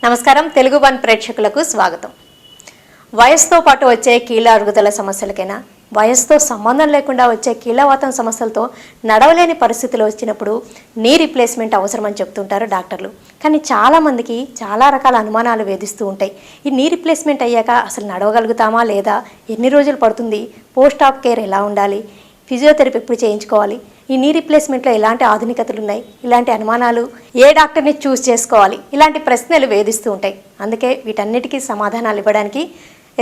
నమస్కారం తెలుగు వన్ ప్రేక్షకులకు స్వాగతం. వయసుతో పాటు వచ్చే కీళ్ళ అరుగుదల సమస్యలకైనా వయసుతో సంబంధం లేకుండా వచ్చే కీళ్ళవాతం సమస్యలతో నడవలేని పరిస్థితులు వచ్చినప్పుడు నీ రీప్లేస్మెంట్ అవసరమని చెప్తుంటారు డాక్టర్లు. కానీ చాలామందికి చాలా రకాల అనుమానాలు వేధిస్తూ ఉంటాయి. ఈ నీ రీప్లేస్మెంట్ అయ్యాక అసలు నడవగలుగుతామా లేదా, ఎన్ని రోజులు పడుతుంది, పోస్ట్ ఆప్ కేర్ ఎలా ఉండాలి, ఫిజియోథెరపీ ఎప్పుడు చేయించుకోవాలి, ఈ నీ రీప్లేస్మెంట్లో ఎలాంటి ఆధునికతలు ఉన్నాయి, ఇలాంటి అనుమానాలు ఏ డాక్టర్ని చూస్ చేసుకోవాలి, ఇలాంటి ప్రశ్నలు వేధిస్తూ ఉంటాయి. అందుకే వీటన్నిటికీ సమాధానాలు ఇవ్వడానికి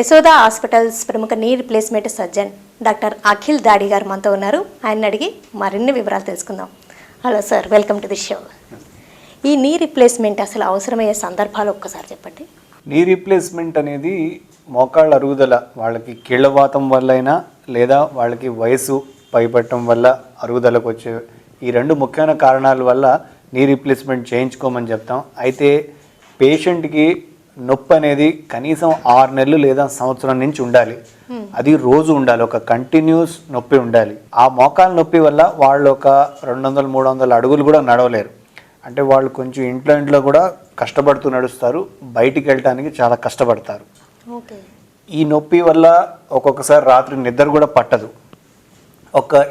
యశోద హాస్పిటల్స్ ప్రముఖ knee replacement surgeon doctor Akhil దాడి గారు మనతో ఉన్నారు. ఆయన అడిగి మరిన్ని వివరాలు తెలుసుకుందాం. Hello sir, welcome to the show. ఈ నీ రీప్లేస్మెంట్ అసలు అవసరమయ్యే సందర్భాలు ఒక్కసారి చెప్పండి. నీ రీప్లేస్మెంట్ అనేది మోకాళ్ళ అరుగుదల, వాళ్ళకి కీళ్ళవాతం వల్ల అయినా లేదా వాళ్ళకి వయసు పైపట్టడం వల్ల అరుగుదలకు వచ్చే ఈ రెండు ముఖ్యమైన కారణాల వల్ల నీ రీప్లేస్మెంట్ చేయించుకోమని చెప్తాం. అయితే పేషెంట్కి నొప్పి అనేది కనీసం 6 నెలలు లేదా సంవత్సరం నుంచి ఉండాలి. అది రోజు ఉండాలి, ఒక కంటిన్యూస్ నొప్పి ఉండాలి. ఆ మోకాళ్ళ నొప్పి వల్ల వాళ్ళు ఒక 200-300 అడుగులు కూడా నడవలేరు. అంటే వాళ్ళు కొంచెం ఇంట్లో కూడా కష్టపడుతూ నడుస్తారు, బయటికి వెళ్ళటానికి చాలా కష్టపడతారు. ఈ నొప్పి వల్ల ఒక్కొక్కసారి రాత్రి నిద్ర కూడా పట్టదు.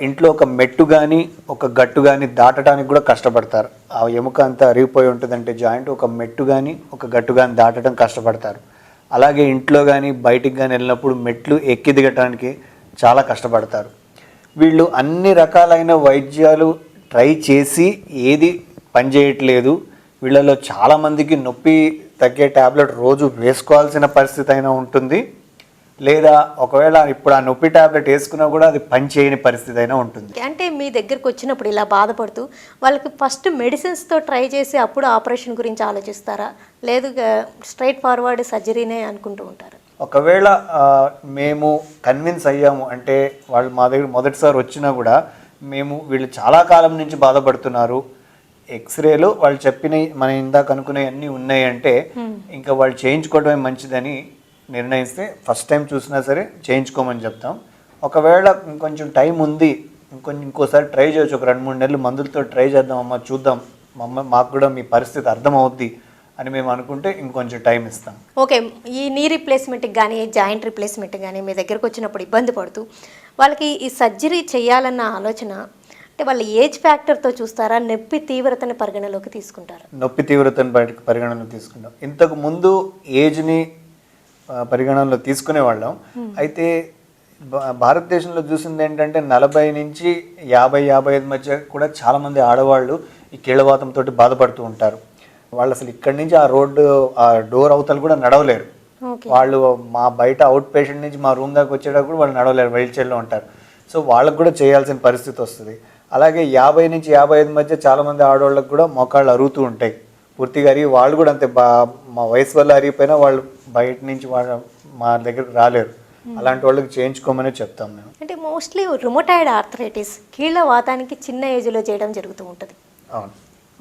ఇంట్లో ఒక మెట్టు కానీ ఒక గట్టు కానీ దాటడానికి కూడా కష్టపడతారు. ఆ ఎముక అంతా అరిగిపోయి ఉంటుందంటే జాయింట్, ఒక మెట్టు కానీ ఒక గట్టు కానీ దాటడం కష్టపడతారు. అలాగే ఇంట్లో కానీ బయటికి కానీ వెళ్ళినప్పుడు మెట్లు ఎక్కి దిగటానికి చాలా కష్టపడతారు. వీళ్ళు అన్ని రకాలైన వైద్యాలు ట్రై చేసి ఏది పనిచేయట్లేదు. వీళ్ళలో చాలామందికి నొప్పి తగ్గే ట్యాబ్లెట్ రోజు వేసుకోవాల్సిన పరిస్థితి అయినా ఉంటుంది, లేదా ఒకవేళ ఇప్పుడు ఆ నొప్పి ట్యాబ్లెట్ వేసుకున్నా కూడా అది పని చేయని పరిస్థితి అయినా ఉంటుంది. అంటే మీ దగ్గరకు వచ్చినప్పుడు ఇలా బాధపడుతూ వాళ్ళకి ఫస్ట్ మెడిసిన్స్తో ట్రై చేసి అప్పుడు ఆపరేషన్ గురించి ఆలోచిస్తారా, లేదు స్ట్రైట్ ఫార్వర్డ్ సర్జరీనే అనుకుంటూ ఉంటారా? ఒకవేళ మేము కన్విన్స్ అయ్యాము అంటే వాళ్ళు మా దగ్గర మొదటిసారి వచ్చినా కూడా మేము వీళ్ళు చాలా కాలం నుంచి బాధపడుతున్నారు, ఎక్స్రేలు వాళ్ళు చెప్పినవి మనం ఇందాక అనుకునే అన్నీ ఉన్నాయంటే ఇంకా వాళ్ళు చేయించుకోవడమే మంచిదని నిర్ణయిస్తే ఫస్ట్ టైం చూసినా సరే చేయించుకోమని చెప్తాం. ఒకవేళ ఇంకొంచెం టైం ఉంది, ఇంకోసారి ట్రై చేయొచ్చు, ఒక 2-3 నెలలు మందులతో ట్రై చేద్దామమ్మా, చూద్దాం మాకు కూడా మీ పరిస్థితి అర్థమవుద్ది అని మేము అనుకుంటే ఇంకొంచెం టైం ఇస్తాం. ఓకే, ఈ నీ రీప్లేస్మెంట్కి కానీ జాయింట్ రీప్లేస్మెంట్ కానీ మీ దగ్గరకు వచ్చినప్పుడు ఇబ్బంది పడుతూ వాళ్ళకి ఈ సర్జరీ చేయాలన్న ఆలోచన అంటే వాళ్ళ ఏజ్ ఫ్యాక్టర్తో చూస్తారా, నొప్పి తీవ్రతని పరిగణలోకి తీసుకుంటారా? నొప్పి తీవ్రతని పరిగణనలో తీసుకుంటాం. ఇంతకు ముందు ఏజ్ని పరిగణనలో తీసుకునేవాళ్ళం. అయితే భారతదేశంలో చూసింది ఏంటంటే 40 నుంచి 50-55 మధ్య కూడా చాలామంది ఆడవాళ్ళు ఈ కీళ్ళవాతంతో బాధపడుతూ ఉంటారు. వాళ్ళు అసలు ఇక్కడి నుంచి ఆ డోర్ అవతల కూడా నడవలేరు. వాళ్ళు మా బయట అవుట్ పేషెంట్ నుంచి మా రూమ్ దాకా వచ్చేటప్పుడు వాళ్ళు నడవలేరు, వీల్ చైర్లో ఉంటారు. సో వాళ్ళకు కూడా చేయాల్సిన పరిస్థితి వస్తుంది. అలాగే 50 నుంచి 55 మధ్య చాలామంది ఆడవాళ్ళకు కూడా మోకాళ్ళు అరుగుతూ ఉంటాయి పూర్తిగా అరిగి. వాళ్ళు కూడా అంతే, మా వయసు వల్ల అరిగిపోయినా వాళ్ళు బయట నుంచి మా దగ్గరకు రాలేరు. అలాంటి వాళ్ళకి చేయించుకోమని చెప్తాం మేము. అంటే మోస్ట్లీ రుమటాయిడ్ ఆర్థరైటిస్ కీళ్ళ వాతానికి చిన్న ఏజ్లో చేయడం జరుగుతూ ఉంటుంది. అవును.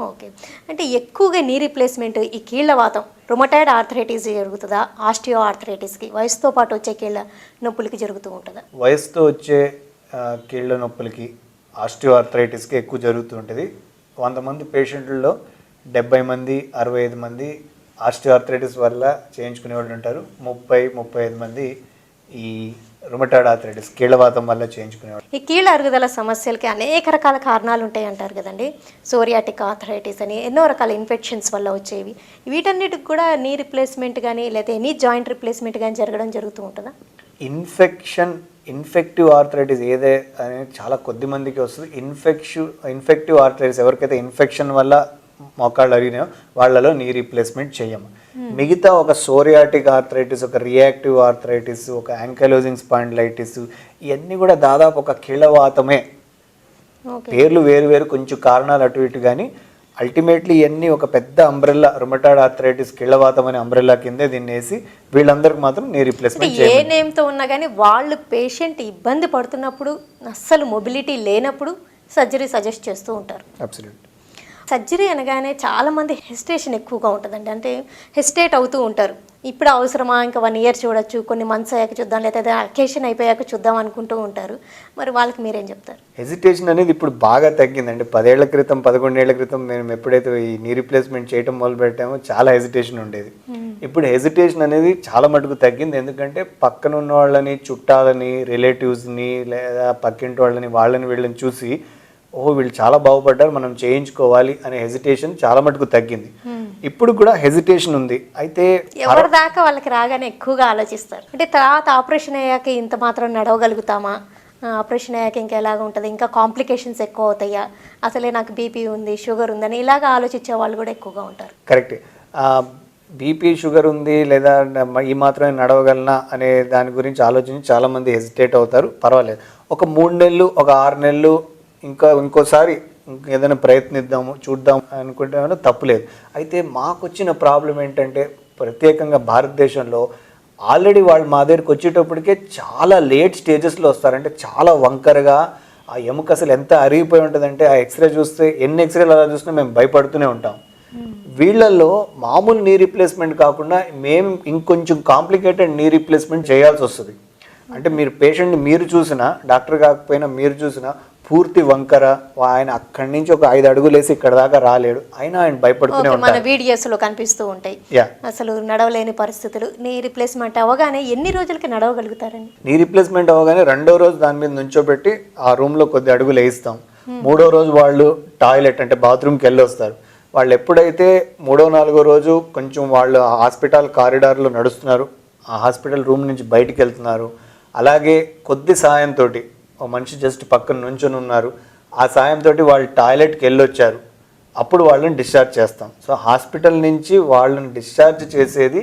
ఓకే, అంటే ఎక్కువగా నీ రీప్లేస్మెంట్ ఈ కీళ్ళ వాతం రుమటాయిడ్ ఆర్థరైటిస్ జరుగుతుందా, ఆస్టియో ఆర్థరైటిస్కి వయసుతో పాటు వచ్చే కీళ్ళ నొప్పులకి జరుగుతూ ఉంటుందా? వయసుతో వచ్చే కీళ్ళ నొప్పులకి ఆస్టియో ఆర్థరైటిస్కి ఎక్కువ జరుగుతూ ఉంటుంది. 100 మంది పేషెంట్లలో 70 మంది 65 మంది ఆస్టియో ఆర్థరైటిస్ వల్ల చేయించుకునే వాళ్ళు ఉంటారు. 30-35 మంది ఈ రుమటాయిడ్ ఆర్థరైటిస్ కీళ్ళవాతం వల్ల చేయించుకునేవాళ్ళు. ఈ కీళ్ళ అరుగుదల సమస్యలకి అనేక రకాల కారణాలు ఉంటాయి అంటారు కదండి. సోరియాటిక్ ఆర్థరైటిస్ అని ఎన్నో రకాల ఇన్ఫెక్షన్స్ వల్ల వచ్చేవి. వీటన్నిటికి కూడా నీ రీప్లేస్మెంట్ కానీ లేదా ఎనీ జాయింట్ రీప్లేస్మెంట్ కానీ జరగడం జరుగుతూ ఉంటుందా? ఇన్ఫెక్టివ్ ఆర్థరైటిస్ ఏదే అనేది చాలా కొద్ది మందికి వస్తుంది. ఇన్ఫెక్టివ్ ఆర్థరైటిస్ ఎవరికైతే ఇన్ఫెక్షన్ వల్ల మోకాళ్ళు అరిగినాయో వాళ్ళలో నీ రీప్లేస్మెంట్ చేయము. మిగతా ఒక సోరియాటిక్ ఆర్థరైటిస్, ఒక రియాక్టివ్ ఆర్థరైటిస్, ఒక యాంకైలోజింగ్ స్పాండిలైటిస్, ఇవన్నీ కూడా దాదాపు ఒక కీళ్ళవాతమే. పేర్లు వేరు కొంచెం కారణాలు అటు ఇటు, కానీ అల్టిమేట్లీ ఇవన్నీ ఒక పెద్ద అంబ్రెల్లా, రుమటాయిడ్ ఆర్థరైటిస్ కీళ్ళవాతం అనే అంబ్రెల్లా కిందే దీన్ని వేసి వీళ్ళందరికీ మాత్రం నీ రీప్లేస్మెంట్ ఏ నేమ్తో ఉన్నా కానీ వాళ్ళు పేషెంట్ ఇబ్బంది పడుతున్నప్పుడు, అస్సలు మొబిలిటీ లేనప్పుడు సర్జరీ సజెస్ట్ చేస్తూ ఉంటారు. అబ్సల్యూట్. సర్జరీ అనగానే చాలామంది హెసిటేషన్ ఎక్కువగా ఉంటుందండి. అంటే హెసిటేట్ అవుతూ ఉంటారు. ఇప్పుడు అవసరమా, ఇంకా 1 year చూడొచ్చు, కొన్ని మంత్స్ అయ్యాక చూద్దాం, లేదా అకేషన్ అయిపోయాక చూద్దాం అనుకుంటూ ఉంటారు. మరి వాళ్ళకి మీరేం చెప్తారు? హెజిటేషన్ అనేది ఇప్పుడు బాగా తగ్గిందండి. 10 ఏళ్ల క్రితం 11 ఏళ్ల క్రితం మేము ఎప్పుడైతే ఈ నీ రీప్లేస్మెంట్ చేయడం మొదలు పెట్టామో చాలా హెజిటేషన్ ఉండేది. ఇప్పుడు హెజిటేషన్ అనేది చాలా మటుకు తగ్గింది. ఎందుకంటే పక్కన ఉన్న వాళ్ళని, చుట్టాలని, రిలేటివ్స్ని లేదా పక్కింటి వాళ్ళని, వాళ్ళని వీళ్ళని చూసి వీళ్ళు చాలా బాగుపడ్డారు, మనం చేయించుకోవాలి అనే హెజిటేషన్ చాలా మటుకు తగ్గింది. ఇప్పుడు కూడా హెజిటేషన్ ఉంది. అయితే ఎవరి దాకా వాళ్ళకి రాగానే ఎక్కువగా ఆలోచిస్తారు. అంటే తర్వాత ఆపరేషన్ అయ్యాక ఇంత మాత్రం నడవగలుగుతామా, ఆపరేషన్ అయ్యాక ఇంకా ఎలాగ ఉంటుంది, ఇంకా కాంప్లికేషన్స్ ఎక్కువ అవుతాయా, అసలే నాకు బీపీ ఉంది, షుగర్ ఉందని ఇలాగ ఆలోచించే వాళ్ళు కూడా ఎక్కువగా ఉంటారు. కరెక్ట్. బీపీ, షుగర్ ఉంది లేదా ఈ మాత్రమే నడవగలనా అనే దాని గురించి ఆలోచించి చాలామంది హెజిటేట్ అవుతారు. పర్వాలేదు, ఒక 3 నెలలు, ఒక 6 నెలలు ఇంకోసారి ఏదైనా ప్రయత్నిద్దాము, చూద్దాం అనుకుంటే తప్పులేదు. అయితే మాకు వచ్చిన ప్రాబ్లం ఏంటంటే, ప్రత్యేకంగా భారతదేశంలో ఆల్రెడీ వాళ్ళు మా దగ్గరికి వచ్చేటప్పటికే చాలా లేట్ స్టేజెస్లో వస్తారంటే చాలా వంకరగా, ఆ ఎముక అసలు ఎంత అరిగిపోయి ఉంటుందంటే ఆ ఎక్స్రే చూస్తే ఎన్ని ఎక్స్రేలు అలా చూసినా మేము భయపడుతూనే ఉంటాం. వీళ్ళల్లో మామూలు నీ రీప్లేస్మెంట్ కాకుండా మేము ఇంకొంచెం కాంప్లికేటెడ్ నీ రీప్లేస్మెంట్ చేయాల్సి వస్తుంది. అంటే మీరు పేషెంట్ని మీరు చూసినా, డాక్టర్ కాకపోయినా మీరు చూసినా పూర్తి వంకర, ఆయన అక్కడి నుంచి ఒక 5 అడుగులు వేసి ఇక్కడ దాకా రాలేడు, అయినా ఆయన భయపడుతూనే ఉంటారు. మన వీడియోస్ లో కనిపిస్తూ ఉంటాయి అసలు నడవలేని పరిస్థితులు. నీ రీప్లేస్మెంట్ అవ్వగానే ఎన్ని రోజులకి నడవగలుగుతారండి? నీ రీప్లేస్మెంట్ అవ్వగానే 2వ రోజు దాని మీద నుంచోబెట్టి ఆ రూమ్ లో కొద్ది అడుగులు వేయిస్తాం. 3వ రోజు వాళ్ళు టాయిలెట్ అంటే బాత్రూమ్కి వెళ్ళి వస్తారు. వాళ్ళు ఎప్పుడైతే 3వ 4వ రోజు కొంచెం వాళ్ళు హాస్పిటల్ కారిడార్లో నడుస్తున్నారు, ఆ హాస్పిటల్ రూమ్ నుంచి బయటికి వెళ్తున్నారు, అలాగే కొద్ది సాయంతో ఒక మనిషి జస్ట్ పక్కన నుంచొని ఉన్నారు, ఆ సాయంతో వాళ్ళు టాయిలెట్కి వెళ్ళొచ్చారు, అప్పుడు వాళ్ళని డిశ్చార్జ్ చేస్తాం. సో హాస్పిటల్ నుంచి వాళ్ళని డిశ్చార్జ్ చేసేది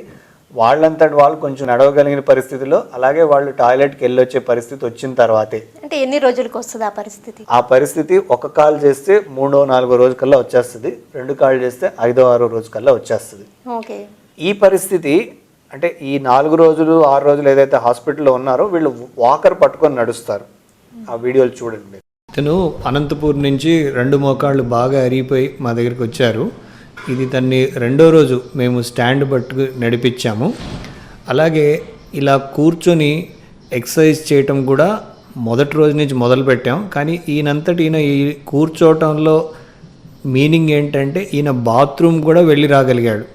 వాళ్ళంతటి వాళ్ళు కొంచెం నడవగలిగిన పరిస్థితిలో, అలాగే వాళ్ళు టాయిలెట్కి వెళ్ళొచ్చే పరిస్థితి వచ్చిన తర్వాతే. అంటే ఎన్ని రోజులకు వస్తుంది ఆ పరిస్థితి? ఆ పరిస్థితి ఒక కాలు చేస్తే 3వ 4వ రోజు కల్లా వచ్చేస్తుంది, 2 కాళ్ళు చేస్తే 5వ 6వ రోజు కల్లా వచ్చేస్తుంది. ఓకే. ఈ పరిస్థితి అంటే ఈ 4 రోజులు 6 రోజులు ఏదైతే హాస్పిటల్లో ఉన్నారో వీళ్ళు వాకర్ పట్టుకొని నడుస్తారు. ఆ వీడియోలు చూడండి. ఇతను అనంతపూర్ నుంచి 2 మోకాళ్ళు బాగా అరిగిపోయి మా దగ్గరికి వచ్చారు. ఇది తన్ని 2వ రోజు మేము స్టాండ్ పట్టుకు నడిపించాము. అలాగే ఇలా కూర్చొని ఎక్సర్సైజ్ చేయటం కూడా మొదటి రోజు నుంచి మొదలుపెట్టాం. కానీ ఈయన ఈ కూర్చోవటంలో మీనింగ్ ఏంటంటే ఈయన బాత్రూమ్ కూడా వెళ్ళి రాగలిగాడు.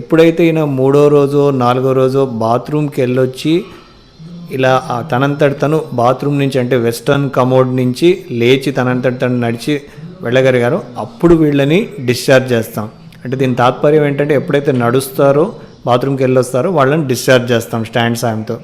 ఎప్పుడైతే ఈయన 3వ రోజో 4వ రోజో బాత్రూమ్కి వెళ్ళొచ్చి ఇలా తనంతటి తను బాత్రూమ్ నుంచి అంటే వెస్టర్న్ కమోడ్ నుంచి లేచి తనంతటి తను నడిచి వెళ్ళగలిగారో అప్పుడు వీళ్ళని డిశ్చార్జ్ చేస్తాం. అంటే దీని తాత్పర్యం ఏంటంటే ఎప్పుడైతే నడుస్తారో బాత్రూమ్కి వెళ్ళొస్తారో వాళ్ళని డిశ్చార్జ్ చేస్తాం స్టాండ్ సాయంతో.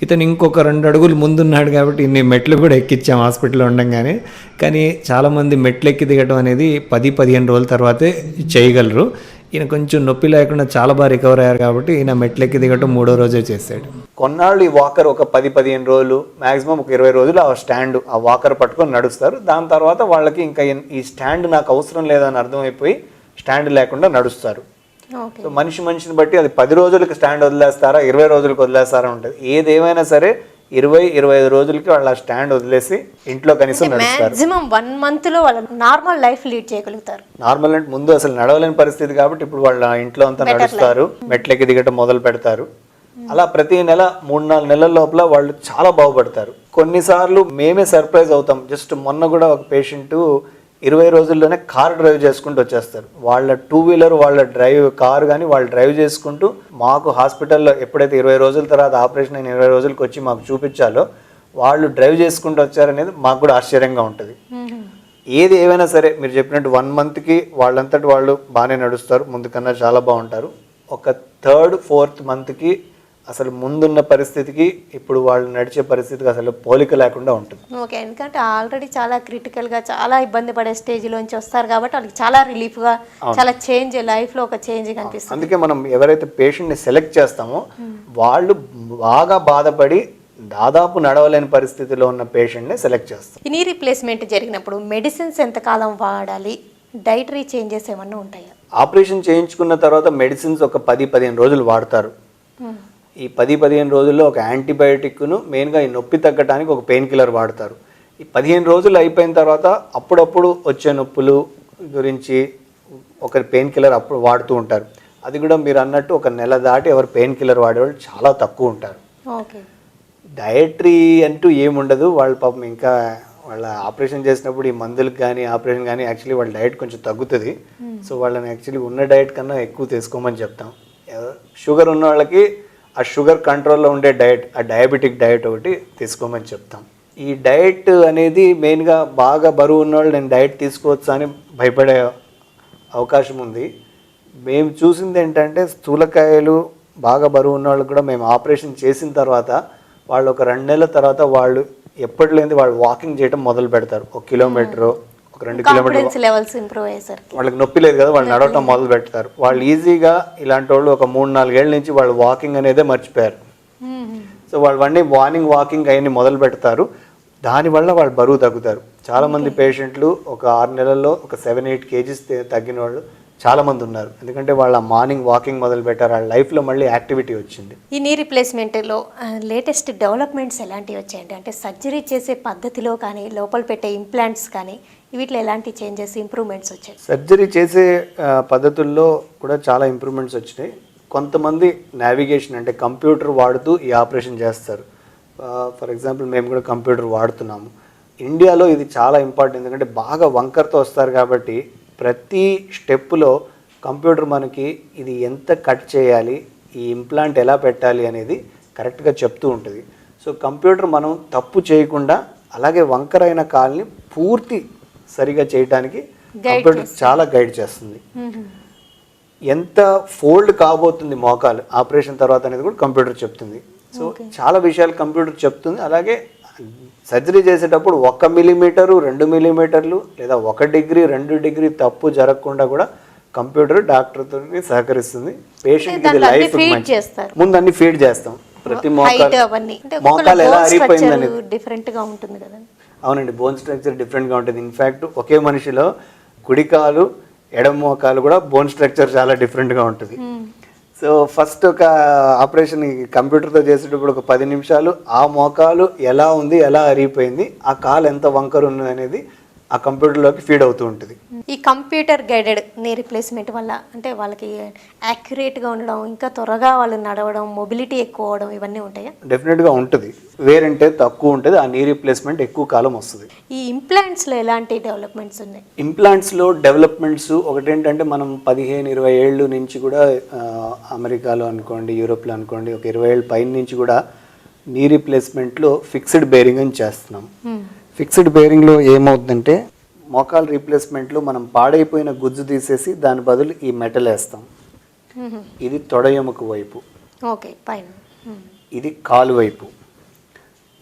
ఇతను ఇంకొక 2 అడుగులు ముందున్నాడు కాబట్టి ఇన్ని మెట్లు కూడా ఎక్కించాం హాస్పిటల్లో ఉండగానే. కానీ చాలామంది మెట్లు ఎక్కి దిగటం అనేది 10-15 రోజుల తర్వాతే చేయగలరు. ఈయన కొంచెం నొప్పి లేకుండా చాలా బాగా రికవర్ అయ్యారు కాబట్టి ఈయన మెట్లెక్కి దిగటం 3వ రోజే చేశాడు. కొన్నాళ్ళు ఈ వాకర్ ఒక 10-15 రోజులు, మ్యాక్సిమం ఒక 20 రోజులు ఆ స్టాండ్ ఆ వాకర్ పట్టుకొని నడుస్తారు. దాని తర్వాత వాళ్ళకి ఇంకా ఈ స్టాండ్ నాకు అవసరం లేదని అర్థమైపోయి స్టాండ్ లేకుండా నడుస్తారు. సో మనిషిని బట్టి అది 10 రోజులకి స్టాండ్ వదిలేస్తారా, 20 రోజులకి వదిలేస్తారా ఉంటుంది. ఏదేమైనా సరే 20-25 రోజులకి వాళ్ళ స్టాండ్ వదిలేసి ఇంట్లో కనీసం నడుస్తారు. మాక్సిమం 1 month లో వాళ్ళ నార్మల్ లైఫ్ లీడ్ చేయగలుగుతారు. నార్మల్ అంటే ముందు అసలు నడవలేని పరిస్థితి కాబట్టి ఇప్పుడు వాళ్ళ ఇంట్లో అంతా నడుస్తారు, మెట్లెక్కి దిగటం మొదలు పెడతారు. అలా ప్రతి నెల 3-4 నెలల లోపల వాళ్ళు చాలా బాగుపడతారు. కొన్నిసార్లు మేమే సర్ప్రైజ్ అవుతాం. జస్ట్ మొన్న కూడా ఒక పేషెంట్ 20 రోజుల్లోనే కార్ డ్రైవ్ చేసుకుంటూ వచ్చేస్తారు. వాళ్ళ 2 వీలర్ వాళ్ళ కారు కానీ వాళ్ళు డ్రైవ్ చేసుకుంటూ మాకు హాస్పిటల్లో ఎప్పుడైతే 20 రోజుల తర్వాత ఆపరేషన్ అయిన 20 రోజులకి వచ్చి మాకు చూపించాలో వాళ్ళు డ్రైవ్ చేసుకుంటూ వచ్చారనేది మాకు కూడా ఆశ్చర్యంగా ఉంటుంది. ఏది ఏమైనా సరే మీరు చెప్పినట్టు 1 monthకి వాళ్ళంతటి వాళ్ళు బాగానే నడుస్తారు, ముందు కన్నా చాలా బాగుంటారు. ఒక 3rd, 4th monthకి అసలు ముందున్న పరిస్థితికి ఇప్పుడు వాళ్ళు నడిచే పరిస్థితికి అసలు పోలిక లేకుండా ఉంటుంది. ఓకే, ఎందుకంటే ఆల్రెడీ చాలా క్రిటికల్గా చాలా ఇబ్బంది పడే స్టేజ్లోంచి వస్తారు కాబట్టి వాళ్ళకి చాలా రిలీఫ్గా, చాలా చేంజ్, లైఫ్లో ఒక చేంజ్ కనిపిస్తుంది. అందుకే మనం ఎవరైతే పేషెంట్ని సెలెక్ట్ చేస్తామో వాళ్ళు బాగా బాధపడి దాదాపు నడవలేని పరిస్థితిలో ఉన్న పేషెంట్ని సెలెక్ట్ చేస్తాం. నీ రీప్లేస్మెంట్ జరిగినప్పుడు మెడిసిన్స్ ఎంతకాలం వాడాలి, డైటరీ చేంజెస్ ఏమన్నా ఉంటాయా? ఆపరేషన్ చేయించుకున్న తర్వాత మెడిసిన్స్ ఒక 10-15 రోజులు వాడతారు. ఈ 10-15 రోజుల్లో ఒక యాంటీబయాటిక్ను మెయిన్గా ఈ నొప్పి తగ్గడానికి ఒక పెయిన్ కిల్లర్ వాడతారు. ఈ 15 రోజులు అయిపోయిన తర్వాత అప్పుడప్పుడు వచ్చే నొప్పులు గురించి ఒక పెయిన్ కిల్లర్ అప్పుడు వాడుతూ ఉంటారు. అది కూడా మీరు అన్నట్టు ఒక నెల దాటి ఎవరు పెయిన్ కిల్లర్ వాడేవాళ్ళు చాలా తక్కువ ఉంటారు. ఓకే. డయటరీ అంటూ ఏముండదు, వాళ్ళ పాపం ఇంకా వాళ్ళ ఆపరేషన్ చేసినప్పుడు ఈ మందులకు కానీ ఆపరేషన్ కానీ యాక్చువల్లీ వాళ్ళ డయట్ కొంచెం తగ్గుతుంది. సో వాళ్ళని యాక్చువల్లీ ఉన్న డయట్ కన్నా ఎక్కువ తీసుకోమని చెప్తాం. షుగర్ ఉన్న వాళ్ళకి ఆ షుగర్ కంట్రోల్లో ఉండే డయట్, ఆ డయాబెటిక్ డయట్ ఒకటి తీసుకోమని చెప్తాం. ఈ డయట్ అనేది మెయిన్గా బాగా బరువు ఉన్నవాళ్ళు నేను డయట్ తీసుకోవచ్చా అని భయపడే అవకాశం ఉంది. మేము చూసింది ఏంటంటే స్థూలకాయలు బాగా బరువు ఉన్న వాళ్ళకి కూడా మేము ఆపరేషన్ చేసిన తర్వాత వాళ్ళు ఒక 2 నెలల తర్వాత వాళ్ళు ఎప్పటిలేంది వాళ్ళు వాకింగ్ చేయడం మొదలు పెడతారు. 1 కిలోమీటరు, ఒక 2 కిలోమీటర్లు. లెవెల్స్ ఇంప్రూవ్ అయ్యారు. వాళ్ళకి నొప్పి లేదు కదా, వాళ్ళు నడవటం మొదలు పెడతారు. వాళ్ళు ఈజీగా ఇలాంటి వాళ్ళు ఒక 3-4 ఏళ్ళ నుంచి వాళ్ళు వాకింగ్ అనేదే మర్చిపోయారు. సో వాళ్ళు మార్నింగ్ వాకింగ్ అవన్నీ మొదలు పెడతారు. దానివల్ల వాళ్ళు బరువు తగ్గుతారు. చాలామంది పేషెంట్లు ఒక 6 నెలల్లో ఒక 7-8 kgs తగ్గిన వాళ్ళు చాలామంది ఉన్నారు. ఎందుకంటే వాళ్ళ మార్నింగ్ వాకింగ్ మొదలు పెట్టారు, వాళ్ళ లైఫ్లో మళ్ళీ యాక్టివిటీ వచ్చింది. ఈ నీ రీప్లేస్మెంట్లో లేటెస్ట్ డెవలప్మెంట్స్ ఎలాంటివి వచ్చాయండి? అంటే సర్జరీ చేసే పద్ధతిలో కానీ లోపల పెట్టే ఇంప్లాంట్స్ కానీ వీటిలో ఎలాంటి చేంజెస్, ఇంప్రూవ్మెంట్స్ వచ్చాయి? సర్జరీ చేసే పద్ధతుల్లో కూడా చాలా ఇంప్రూవ్మెంట్స్ వచ్చినాయి. కొంతమంది నావిగేషన్ అంటే కంప్యూటర్ వాడుతూ ఈ ఆపరేషన్ చేస్తారు. ఫర్ ఎగ్జాంపుల్ మేము కూడా కంప్యూటర్ వాడుతున్నాము. ఇండియాలో ఇది చాలా ఇంపార్టెంట్, ఎందుకంటే బాగా వంకరతో వస్తారు కాబట్టి ప్రతి స్టెప్పులో కంప్యూటర్ మనకి ఇది ఎంత కట్ చేయాలి, ఈ ఇంప్లాంట్ ఎలా పెట్టాలి అనేది కరెక్ట్గా చెప్తూ ఉంటుంది. సో కంప్యూటర్ మనం తప్పు చేయకుండా అలాగే వంకరైన కాల్ని పూర్తి సరిగా చేయడానికి కంప్యూటర్ చాలా గైడ్ చేస్తుంది. ఎంత ఫోల్డ్ కాబోతుంది మోకాలు ఆపరేషన్ తర్వాత అనేది కూడా కంప్యూటర్ చెప్తుంది. సో చాలా విషయాలు కంప్యూటర్ చెప్తుంది. అలాగే సర్జరీ చేసేటప్పుడు 1 మిల్లీమీటరు 2 మిల్లీమీటర్లు లేదా 1 డిగ్రీ 2 డిగ్రీ తప్పు జరగకుండా కూడా కంప్యూటర్ డాక్టర్తో సహకరిస్తుంది. పేషెంట్ ఇది లైఫ్ ముందు అన్ని ఫీడ్ చేస్తాం. ప్రతి మోకాలు ఎలా అరిగిపోయిందని డిఫరెంట్గా ఉంటుంది కదా. అవునండి, బోన్ స్ట్రక్చర్ డిఫరెంట్గా ఉంటుంది. ఇన్ఫ్యాక్ట్ ఒకే మనిషిలో కుడికాలు ఎడమ మోకాలు కూడా బోన్ స్ట్రక్చర్ చాలా డిఫరెంట్గా ఉంటుంది. సో ఫస్ట్ ఒక ఆపరేషన్ కంప్యూటర్తో చేసేటప్పుడు ఒక 10 నిమిషాలు ఆ మోకాలు ఎలా ఉంది, ఎలా అరిగిపోయింది, ఆ కాలు ఎంత వంకరు ఉన్నది అనేది ఆ కంప్యూటర్లోకి ఫీడ్ అవుతూ ఉంటుంది. ఈ కంప్యూటర్ గైడెడ్ నీ రీప్లేస్మెంట్ వల్ల అంటే వాళ్ళకి యాక్యురేట్గా ఉండడం, ఇంకా త్వరగా వాళ్ళు నడవడం, మొబిలిటీ ఎక్కువ అవడం ఇవన్నీ ఉంటాయా? డెఫినెట్గా ఉంటుంది. వేరంటే తక్కువ ఉంటుంది, ఆ నీ రీప్లేస్మెంట్ ఎక్కువ కాలం వస్తుంది. ఈ ఇంప్లాంట్స్లో ఎలాంటి డెవలప్మెంట్స్ ఉన్నాయి? ఇంప్లాంట్స్లో డెవలప్మెంట్స్ ఒకటి ఏంటంటే మనం 15-20 ఏళ్ళు నుంచి కూడా అమెరికాలో అనుకోండి, యూరోప్లో అనుకోండి, ఒక 20 ఏళ్ళ పైన నుంచి కూడా నీ రీప్లేస్మెంట్లో ఫిక్స్డ్ బేరింగ్ అని చేస్తున్నాం. ఫిక్స్డ్ బేరింగ్లో ఏమవుతుందంటే మోకాల్ రీప్లేస్మెంట్లో మనం పాడైపోయిన గుజ్జు తీసేసి దాని బదులు ఈ మెటల్ వేస్తాం. ఇది తొడ ఎముక వైపు, ఓకే, పైన. ఇది కాలు వైపు.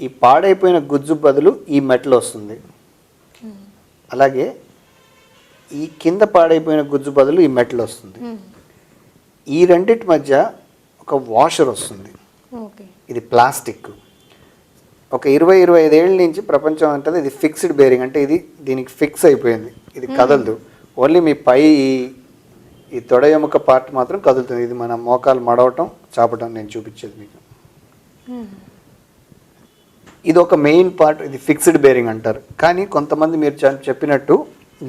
ఈ పాడైపోయిన గుజ్జు బదులు ఈ మెటల్ వస్తుంది. అలాగే ఈ కింద పాడైపోయిన గుజ్జు బదులు ఈ మెటల్ వస్తుంది. ఈ రెండిటి మధ్య ఒక వాషర్ వస్తుంది. ఇది ప్లాస్టిక్. ఒక 20-25 ఏళ్ళ నుంచి ప్రపంచం అంతా ఇది ఫిక్స్డ్ బేరింగ్ అంటే ఇది దీనికి ఫిక్స్ అయిపోయింది, ఇది కదలదు. ఓన్లీ మీ పై ఈ తొడ ఎముక పార్ట్ మాత్రం కదులుతుంది. ఇది మన మోకాలు మడవటం, చాపటం నేను చూపించేది మీకు. ఇది ఒక మెయిన్ పార్ట్, ఇది ఫిక్స్డ్ బేరింగ్ అంటారు. కానీ కొంతమంది మీరు చెప్పినట్టు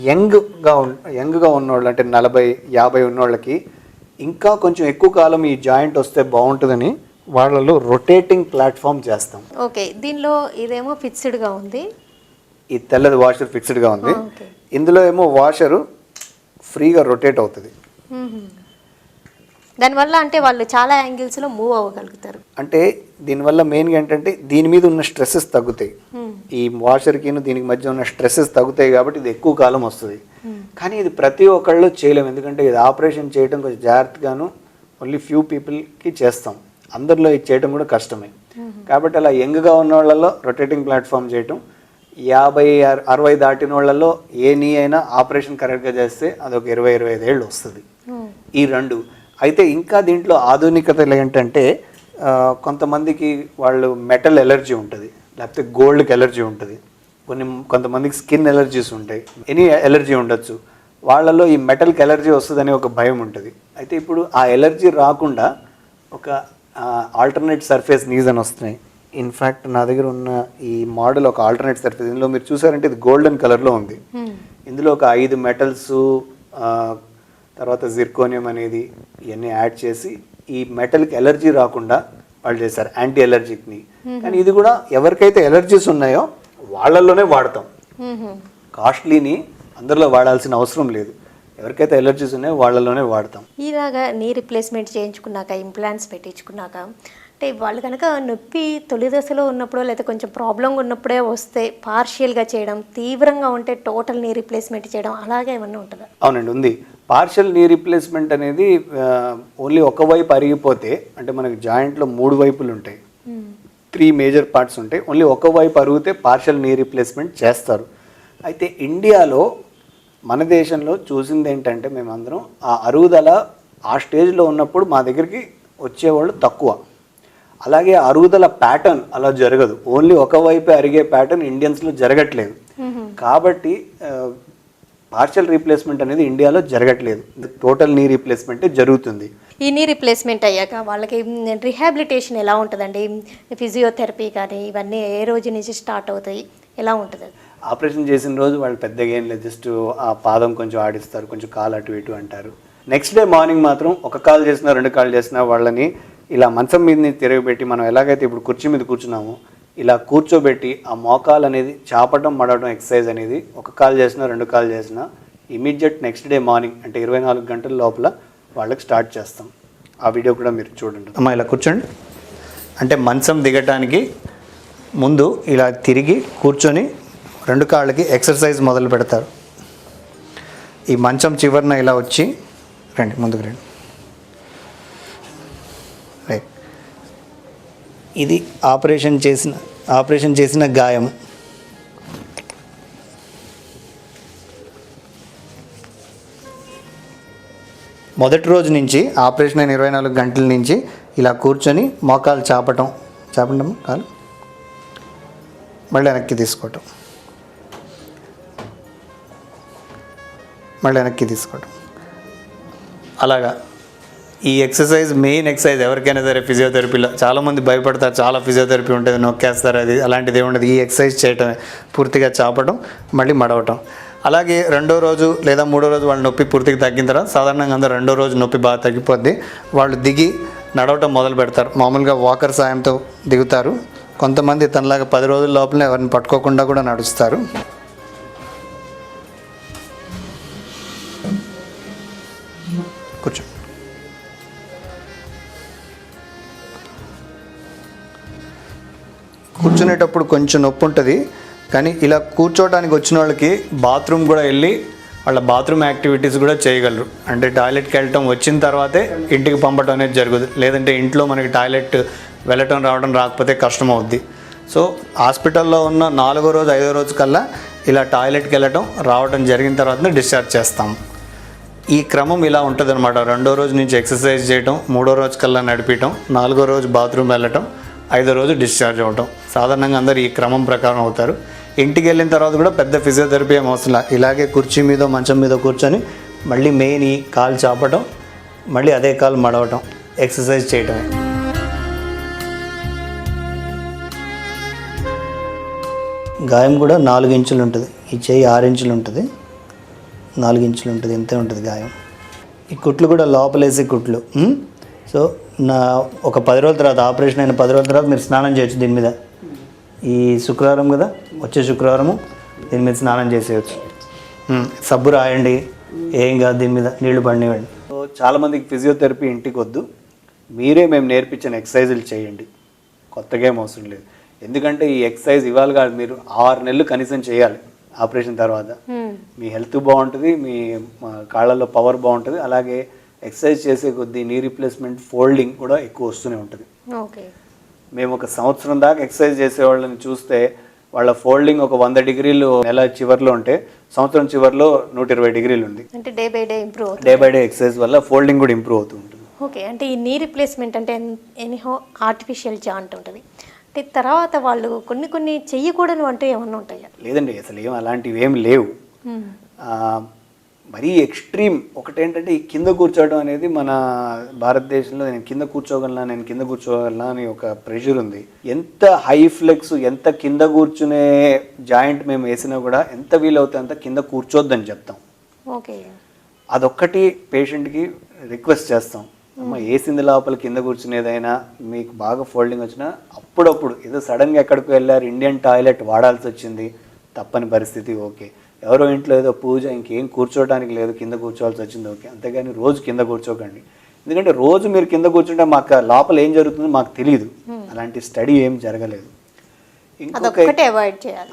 యంగ్గా ఉన్నవాళ్ళు అంటే 40-50 ఉన్నవాళ్ళకి ఇంకా కొంచెం ఎక్కువ కాలం ఈ జాయింట్ వస్తే బాగుంటుందని వాళ్ళలో రొటేటింగ్ ప్లాట్ఫామ్ చేస్తాం. ఓకే, దీనిలో ఇదేమో ఫిక్స్డ్గా ఉంది, ఈ తెల్లది వాషర్ ఫిక్స్డ్గా ఉంది. ఇందులో ఏమో వాషరు ఫ్రీగా రొటేట్ అవుతుంది. దానివల్ల అంటే వాళ్ళు చాలా యాంగిల్స్లో మూవ్ అవ్వగలుగుతారు. అంటే దీనివల్ల మెయిన్గా ఏంటంటే దీని మీద ఉన్న స్ట్రెస్సెస్ తగ్గుతాయి. ఈ వాషర్కి దీనికి మధ్య ఉన్న స్ట్రెస్సెస్ తగ్గుతాయి కాబట్టి ఇది ఎక్కువ కాలం వస్తుంది. కానీ ఇది ప్రతి ఒక్కళ్ళు చేయలేము, ఎందుకంటే ఇది ఆపరేషన్ చేయడం కొంచెం జాగ్రత్తగాను ఓన్లీ ఫ్యూ పీపుల్కి చేస్తాం. అందరిలో ఇది చేయడం కూడా కష్టమే. కాబట్టి అలా యంగ్గా ఉన్న వాళ్ళలో రొటేటింగ్ ప్లాట్ఫామ్ చేయటం, 50-60 దాటిన వాళ్ళలో ఏ నీ అయినా ఆపరేషన్ కరెక్ట్గా చేస్తే అదొక 20-25 ఏళ్ళు వస్తుంది. ఈ రెండు అయితే ఇంకా దీంట్లో ఆధునికతలు ఏంటంటే కొంతమందికి వాళ్ళు మెటల్ ఎలర్జీ ఉంటుంది, లేకపోతే గోల్డ్కి ఎలర్జీ ఉంటుంది, కొంతమందికి స్కిన్ ఎలర్జీస్ ఉంటాయి, ఎనీ ఎలర్జీ ఉండొచ్చు. వాళ్ళలో ఈ మెటల్కి ఎలర్జీ వస్తుందని ఒక భయం ఉంటుంది. అయితే ఇప్పుడు ఆ ఎలర్జీ రాకుండా ఒక ఆల్టర్నేట్ సర్ఫేస్ నీస్ అని వస్తున్నాయి. ఇన్ఫ్యాక్ట్ నా దగ్గర ఉన్న ఈ మోడల్ ఒక ఆల్టర్నేట్ సర్ఫేస్. ఇందులో మీరు చూసారంటే ఇది గోల్డెన్ కలర్లో ఉంది. ఇందులో ఒక 5 మెటల్స్, తర్వాత జిర్కోనియం అనేది, ఇవన్నీ యాడ్ చేసి ఈ మెటల్కి ఎలర్జీ రాకుండా వాళ్ళు చేశారు, యాంటీ ఎలర్జిక్ని. కానీ ఇది కూడా ఎవరికైతే ఎలర్జీస్ ఉన్నాయో వాళ్ళల్లోనే వాడతాం. కాస్ట్లీని అందరిలో వాడాల్సిన అవసరం లేదు. ఎవరికైతే ఎలర్జీస్ ఉన్నాయో వాళ్ళలోనే వాడతాం. ఇలాగా నీ రీప్లేస్మెంట్ చేయించుకున్నాక, ఇంప్లాంట్స్ పెట్టించుకున్నాక, అంటే వాళ్ళు కనుక నొప్పి తొలి దశలో ఉన్నప్పుడు లేదా కొంచెం ప్రాబ్లంగా ఉన్నప్పుడే వస్తే పార్షియల్గా చేయడం, తీవ్రంగా ఉంటే టోటల్ నీ రీప్లేస్మెంట్ చేయడం అలాగే ఏమన్నా ఉంటుందా? అవునండి, ఉంది. పార్షియల్ నీ రీప్లేస్మెంట్ అనేది ఓన్లీ ఒకవైపు అరిగిపోతే, అంటే మనకి జాయింట్లో 3 వైపులు ఉంటాయి, 3 మేజర్ పార్ట్స్ ఉంటాయి. ఓన్లీ ఒకవైపు అరిగితే పార్షియల్ నీ రీప్లేస్మెంట్ చేస్తారు. అయితే ఇండియాలో మన దేశంలో చూసింది ఏంటంటే, మేమందరం ఆ అరుగుదల ఆ స్టేజ్లో ఉన్నప్పుడు మా దగ్గరికి వచ్చేవాళ్ళు తక్కువ. అలాగే అరుగుదల ప్యాటర్న్ అలా జరగదు. ఓన్లీ ఒకవైపే అరిగే ప్యాటర్న్ ఇండియన్స్లో జరగట్లేదు. కాబట్టి పార్షియల్ రీప్లేస్మెంట్ అనేది ఇండియాలో జరగట్లేదు. టోటల్ నీ రీప్లేస్మెంటే జరుగుతుంది. ఈ నీ రీప్లేస్మెంట్ అయ్యాక వాళ్ళకి రిహాబిలిటేషన్ ఎలా ఉంటుందండి? ఫిజియోథెరపీ కానీ ఇవన్నీ ఏ రోజు నుంచి స్టార్ట్ అవుతాయి, ఎలా ఉంటుంది? ఆపరేషన్ చేసిన రోజు వాళ్ళు పెద్దగా ఏం లేదు, జస్ట్ ఆ పాదం కొంచెం ఆడిస్తారు, కొంచెం కాలు అటు ఇటు అంటారు. నెక్స్ట్ డే మార్నింగ్ మాత్రం ఒక కాలు చేసినా 2 కాళ్ళు చేసినా వాళ్ళని ఇలా మంచం మీదని తిరగబెట్టి, మనం ఎలాగైతే ఇప్పుడు కుర్చీ మీద కూర్చున్నామో ఇలా కూర్చోబెట్టి ఆ మోకాలు అనేది చాపటం మడవడం ఎక్సర్సైజ్ అనేది ఒక కాలు చేసినా 2 కాళ్ళు చేసినా ఇమీడియట్ నెక్స్ట్ డే మార్నింగ్ అంటే 24 గంటల లోపల వాళ్ళకి స్టార్ట్ చేస్తాం. ఆ వీడియో కూడా మీరు చూడండి. అమ్మ ఇలా కూర్చోండి. అంటే మంచం దిగటానికి ముందు ఇలా తిరిగి కూర్చొని 2 కాళ్ళకి ఎక్సర్సైజ్ మొదలు పెడతారు. ఈ మంచం చివరన ఇలా వచ్చి రండి, ముందుకు రండి. రైట్, ఇది ఆపరేషన్ చేసిన గాయం. మొదటి రోజు నుంచి ఆపరేషన్ అయిన 24 గంటల నుంచి ఇలా కూర్చొని మోకాలు చాపండి కాలు, మళ్ళీ వెనక్కి తీసుకోవటం, మళ్ళీ వెనక్కి తీసుకోవటం. అలాగా ఈ ఎక్సర్సైజ్ మెయిన్ ఎక్సర్సైజ్ ఎవరికైనా సరే ఫిజియోథెరపీలో చాలామంది భయపడతారు, చాలా ఫిజియోథెరపీ ఉంటుంది, నొక్కేస్తారు, అది అలాంటిది ఏముండదు. ఈ ఎక్సర్సైజ్ చేయటమే, పూర్తిగా చాపడం మళ్ళీ మడవటం. అలాగే 2వ రోజు లేదా 3వ రోజు వాళ్ళ నొప్పి పూర్తిగా తగ్గిన తర్వాత సాధారణంగా అందరూ 2వ రోజు నొప్పి బాగా తగ్గిపోద్ది. వాళ్ళు దిగి నడవటం మొదలు పెడతారు. మామూలుగా వాకర్ సాయంతో దిగుతారు. కొంతమంది తనలాగా 10 రోజుల లోపలనే ఎవరిని పట్టుకోకుండా కూడా నడుస్తారు. కూర్చో. కూర్చునేటప్పుడు కొంచెం నొప్పి ఉంటుంది, కానీ ఇలా కూర్చోవడానికి వచ్చిన వాళ్ళకి బాత్రూమ్ కూడా వెళ్ళి వాళ్ళ బాత్రూమ్ యాక్టివిటీస్ కూడా చేయగలరు. అంటే టాయిలెట్కి వెళ్ళటం వచ్చిన తర్వాతే ఇంటికి పంపడం అనేది జరుగుతుంది. లేదంటే ఇంట్లో మనకి టాయిలెట్ వెళ్ళటం రావడం రాకపోతే కష్టం అవుద్ది. సో హాస్పిటల్లో ఉన్న 4వ రోజు 5వ రోజు కల్లా ఇలా టాయిలెట్కి వెళ్ళటం రావడం జరిగిన తర్వాతనే డిశ్చార్జ్ చేస్తాం. ఈ క్రమం ఇలా ఉంటుంది అనమాట. 2వ రోజు నుంచి ఎక్సర్సైజ్ చేయటం, 3వ రోజు కల్లా నడిపించడం, 4వ రోజు బాత్రూమ్ వెళ్ళటం, 5వ రోజు డిశ్చార్జ్ అవ్వటం. సాధారణంగా అందరూ ఈ క్రమం ప్రకారం అవుతారు. ఇంటికి వెళ్ళిన తర్వాత కూడా పెద్ద ఫిజియోథెరపీ ఏం అవసరం లేదు. ఇలాగే కుర్చీ మీద మంచం మీద కూర్చొని మళ్ళీ మెయిన్ ఈ కాలు చాపటం, మళ్ళీ అదే కాలు మడవటం, ఎక్సర్సైజ్ చేయటమే. గాయం కూడా 4 ఇంచులు ఉంటుంది. ఈ చేయి 6 ఇంచులు ఉంటుంది, 4 ఇంచులు ఉంటుంది, ఇంతే ఉంటుంది గాయం. ఈ కుట్లు కూడా లోపలేసే కుట్లు. సో ఒక 10 రోజుల తర్వాత, ఆపరేషన్ అయిన 10 రోజుల తర్వాత మీరు స్నానం చేయొచ్చు దీని మీద. ఈ శుక్రవారం కదా, వచ్చే శుక్రవారము దీని మీద స్నానం చేసేయచ్చు. సబ్బు రాయండి, ఏం కాదు, దీని మీద నీళ్లు పడినివ్వండి. సో చాలామందికి ఫిజియోథెరపీ ఇంటికి వద్దు, మీరే మేము నేర్పించిన ఎక్సర్సైజులు చేయండి. కొత్తగా ఏం అవసరం లేదు. ఎందుకంటే ఈ ఎక్సర్సైజ్ ఇవాళ కాదు, మీరు 6 నెలలు కనీసం చేయాలి. ఆపరేషన్ తర్వాత మీ హెల్త్ బాగుంటుంది, మీ కాళ్ళల్లో పవర్ బాగుంటుంది. అలాగే ఎక్సర్సైజ్ చేసే కొద్దీ నీ రీప్లేస్మెంట్ ఫోల్డింగ్ కూడా ఎక్కువ వస్తూనే ఉంటుంది. మేము 1 సంవత్సరం దాకా ఎక్సర్సైజ్ చేసే వాళ్ళని చూస్తే వాళ్ళ ఫోల్డింగ్ ఒక 100 డిగ్రీలు నెల చివరిలో ఉంటే సంవత్సరం చివరిలో 120 డిగ్రీలు ఉంది. అంటే డే బై డే ఎక్సర్సైజ్ వల్ల ఫోల్డింగ్ కూడా ఇంప్రూవ్ అవుతూ ఉంటుంది. ఓకే, అంటే ఈ నీ రీప్లేస్మెంట్ అంటే ఎనీహో ఆర్టిఫిషియల్ జాయింట్ ఉంటుంది. అంటే తర్వాత వాళ్ళు కొన్ని చెయ్యకూడని అంటే ఏమన్నా ఉంటాయా? లేదండి, అసలు అలాంటివి ఏమి లేవు. మరీ ఎక్స్ట్రీమ్ ఒకటేంటంటే ఈ కింద కూర్చోవడం అనేది మన భారతదేశంలో నేను కింద కూర్చోగలనా అని ఒక ప్రెషర్ ఉంది. ఎంత హై ఫ్లెక్స్, ఎంత కింద కూర్చునే జాయింట్ మేము వేసినా కూడా ఎంత వీలవుతే అంత కింద కూర్చోద్దని చెప్తాం. ఓకే, అదొక్కటి పేషెంట్కి రిక్వెస్ట్ చేస్తాం. అమ్మ ఏసింది లోపల కింద కూర్చునేదైనా మీకు బాగా ఫోల్డింగ్ వచ్చినా అప్పుడప్పుడు ఏదో సడన్గా ఎక్కడికి వెళ్ళారు, ఇండియన్ టాయిలెట్ వాడాల్సి వచ్చింది, తప్పని పరిస్థితి, ఓకే. ఎవరో ఇంట్లో ఏదో పూజ ఇంకేం కూర్చోవడానికి లేదు, కింద కూర్చోవాల్సి వచ్చింది, ఓకే. అంతేగాని రోజు కింద కూర్చోకండి. ఎందుకంటే రోజు మీరు కింద కూర్చుంటే మాకు లోపల ఏం జరుగుతుందో మాకు తెలియదు. అలాంటి స్టడీ ఏం జరగలేదు.